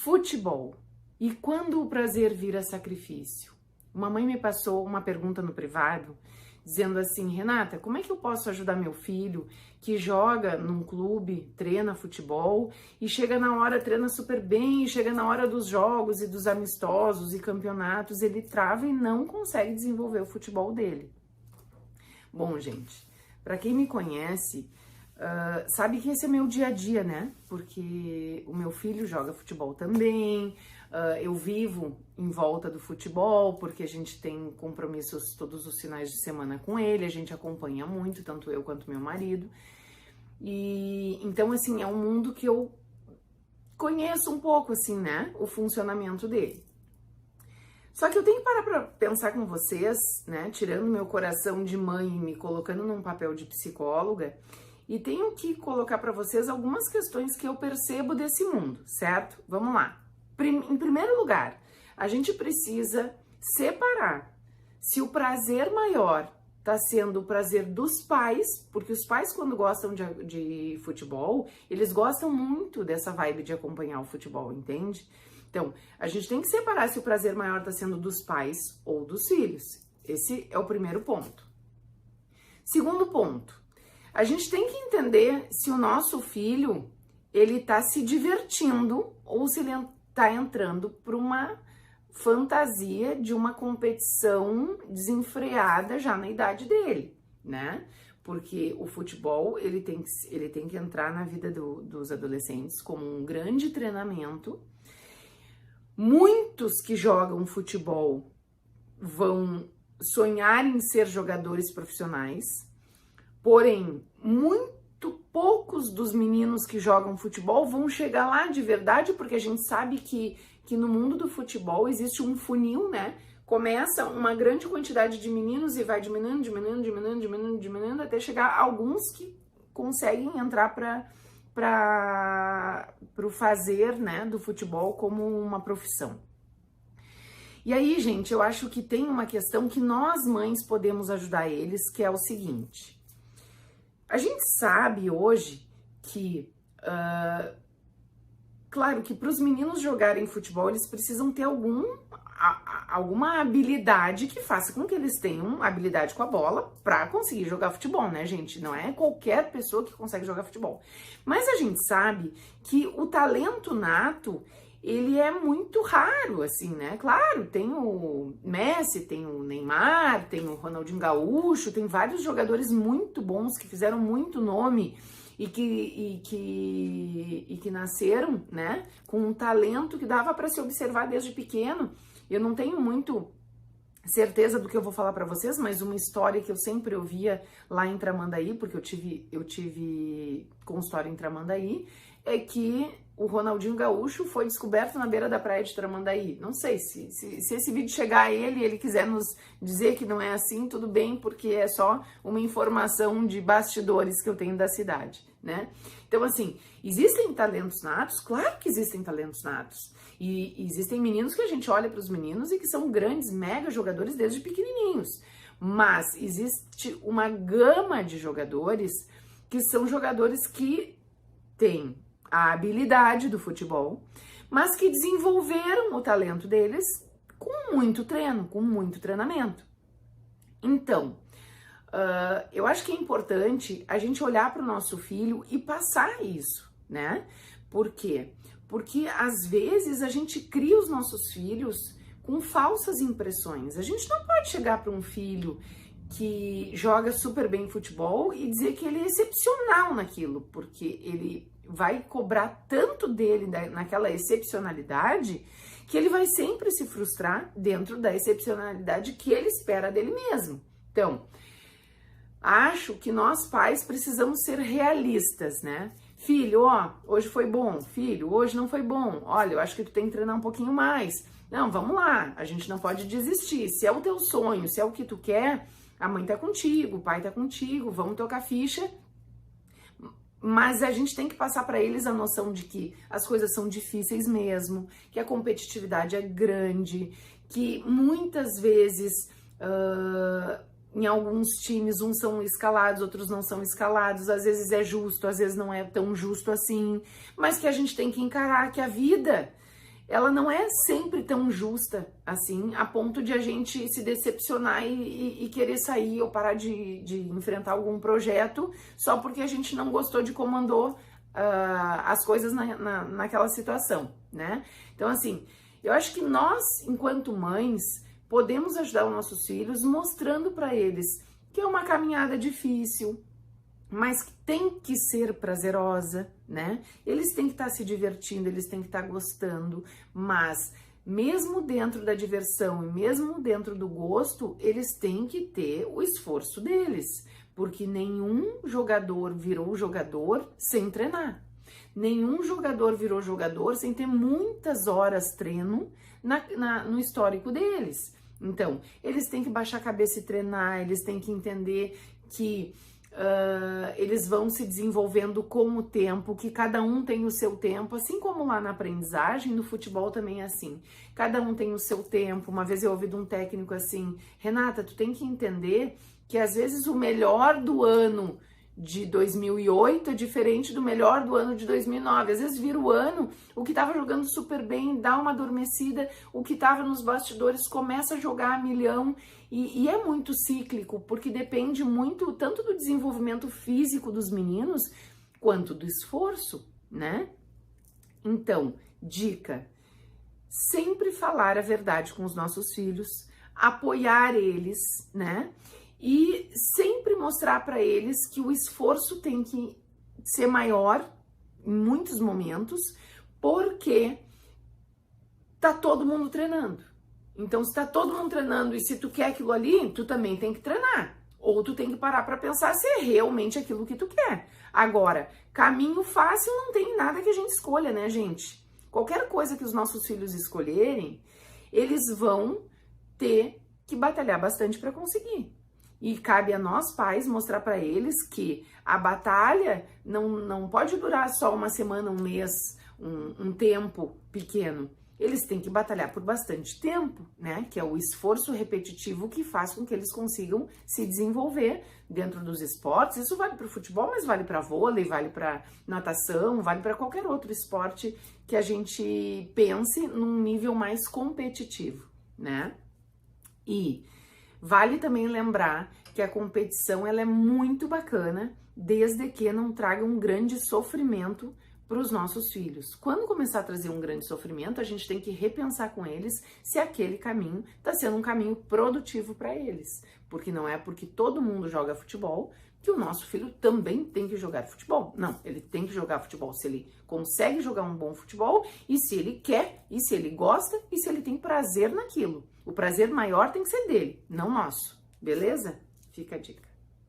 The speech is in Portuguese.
Futebol. E quando o prazer vira sacrifício? Uma mãe me passou uma pergunta no privado, dizendo assim: Renata, como é que eu posso ajudar meu filho que joga num clube, treina futebol e chega na hora, treina super bem, e chega na hora dos jogos e dos amistosos e campeonatos, ele trava e não consegue desenvolver o futebol dele? Bom, gente, para quem me conhece, sabe que esse é meu dia a dia, né? Porque o meu filho joga futebol também, eu vivo em volta do futebol, porque a gente tem compromissos todos os finais de semana com ele, a gente acompanha muito, tanto eu quanto meu marido. E então, assim, é um mundo que eu conheço um pouco, assim, né? O funcionamento dele. Só que eu tenho que parar pra pensar com vocês, né? Tirando meu coração de mãe e me colocando num papel de psicóloga, e tenho que colocar para vocês algumas questões que eu percebo desse mundo, certo? Vamos lá. Em primeiro lugar, a gente precisa separar se o prazer maior está sendo o prazer dos pais, porque os pais, quando gostam de futebol, eles gostam muito dessa vibe de acompanhar o futebol, entende? Então, a gente tem que separar se o prazer maior está sendo dos pais ou dos filhos. Esse é o primeiro ponto. Segundo ponto, a gente tem que entender se o nosso filho, ele tá se divertindo ou se ele tá entrando para uma fantasia de uma competição desenfreada já na idade dele, né? Porque o futebol, ele tem que entrar na vida dos adolescentes como um grande treinamento. Muitos que jogam futebol vão sonhar em ser jogadores profissionais, porém, muito poucos dos meninos que jogam futebol vão chegar lá de verdade, porque a gente sabe que no mundo do futebol existe um funil, né? Começa uma grande quantidade de meninos e vai diminuindo, até chegar a alguns que conseguem entrar para o fazer, né, do futebol como uma profissão. E aí, gente, eu acho que tem uma questão que nós mães podemos ajudar eles, que é o seguinte: a gente sabe hoje que, claro que para os meninos jogarem futebol, eles precisam ter alguma habilidade que faça com que eles tenham habilidade com a bola para conseguir jogar futebol, né, gente? Não é qualquer pessoa que consegue jogar futebol. Mas a gente sabe que o talento nato, ele é muito raro, assim, né? Claro, tem o Messi, tem o Neymar, tem o Ronaldinho Gaúcho, tem vários jogadores muito bons que fizeram muito nome e que nasceram, né, com um talento que dava para se observar desde pequeno. Eu não tenho muito certeza do que eu vou falar para vocês, mas uma história que eu sempre ouvia lá em Tramandaí, porque eu tive consultório em Tramandaí, é que o Ronaldinho Gaúcho foi descoberto na beira da praia de Tramandaí. Não sei se esse vídeo chegar a ele e ele quiser nos dizer que não é assim, tudo bem, porque é só uma informação de bastidores que eu tenho da cidade, né? Então, assim, existem talentos natos? Claro que existem talentos natos. E existem meninos que a gente olha para os meninos e que são grandes, mega jogadores desde pequenininhos. Mas existe uma gama de jogadores que são jogadores que têm a habilidade do futebol, mas que desenvolveram o talento deles com muito treino, com muito treinamento. Então, eu acho que é importante a gente olhar para o nosso filho e passar isso, né? Por quê? Porque às vezes a gente cria os nossos filhos com falsas impressões. A gente não pode chegar para um filho que joga super bem futebol e dizer que ele é excepcional naquilo, porque ele vai cobrar tanto dele naquela excepcionalidade que ele vai sempre se frustrar dentro da excepcionalidade que ele espera dele mesmo. Então, acho que nós pais precisamos ser realistas, né? Filho, ó, hoje foi bom. Filho, hoje não foi bom. Olha, eu acho que tu tem que treinar um pouquinho mais. Não, vamos lá, a gente não pode desistir. Se é o teu sonho, se é o que tu quer, a mãe tá contigo, o pai tá contigo, vamos tocar ficha. Mas a gente tem que passar para eles a noção de que as coisas são difíceis mesmo, que a competitividade é grande, que muitas vezes em alguns times uns são escalados, outros não são escalados, às vezes é justo, às vezes não é tão justo assim, mas que a gente tem que encarar que a vida ela não é sempre tão justa assim, a ponto de a gente se decepcionar e querer sair ou parar de enfrentar algum projeto só porque a gente não gostou de como andou as coisas naquela situação, né? Então, assim, eu acho que nós, enquanto mães, podemos ajudar os nossos filhos mostrando para eles que é uma caminhada difícil, mas que tem que ser prazerosa, né? Eles têm que estar se divertindo, eles têm que estar gostando, mas mesmo dentro da diversão e mesmo dentro do gosto, eles têm que ter o esforço deles, porque nenhum jogador virou jogador sem treinar. Nenhum jogador virou jogador sem ter muitas horas treino no histórico deles. Então, eles têm que baixar a cabeça e treinar, eles têm que entender que eles vão se desenvolvendo com o tempo, que cada um tem o seu tempo, assim como lá na aprendizagem, no futebol também é assim. Cada um tem o seu tempo. Uma vez eu ouvi de um técnico assim, Renata, tu tem que entender que às vezes o melhor do ano de 2008 é diferente do melhor do ano de 2009. Às vezes vira o ano, o que estava jogando super bem dá uma adormecida, o que estava nos bastidores começa a jogar a milhão, e é muito cíclico, porque depende muito tanto do desenvolvimento físico dos meninos, quanto do esforço, né? Então, dica, sempre falar a verdade com os nossos filhos, apoiar eles, né? E sempre mostrar para eles que o esforço tem que ser maior em muitos momentos, porque tá todo mundo treinando. Então, se tá todo mundo treinando e se tu quer aquilo ali, tu também tem que treinar. Ou tu tem que parar para pensar se é realmente aquilo que tu quer. Agora, caminho fácil não tem nada que a gente escolha, né, gente? Qualquer coisa que os nossos filhos escolherem, eles vão ter que batalhar bastante para conseguir. E cabe a nós, pais, mostrar para eles que a batalha não pode durar só uma semana, um mês, um tempo pequeno. Eles têm que batalhar por bastante tempo, né? Que é o esforço repetitivo que faz com que eles consigam se desenvolver dentro dos esportes. Isso vale para o futebol, mas vale para vôlei, vale para natação, vale para qualquer outro esporte que a gente pense num nível mais competitivo, né? E vale também lembrar que a competição ela é muito bacana, desde que não traga um grande sofrimento para os nossos filhos. Quando começar a trazer um grande sofrimento, a gente tem que repensar com eles se aquele caminho está sendo um caminho produtivo para eles. Porque não é porque todo mundo joga futebol que o nosso filho também tem que jogar futebol. Não, ele tem que jogar futebol se ele consegue jogar um bom futebol e se ele quer, e se ele gosta, e se ele tem prazer naquilo. O prazer maior tem que ser dele, não nosso. Beleza? Fica a dica.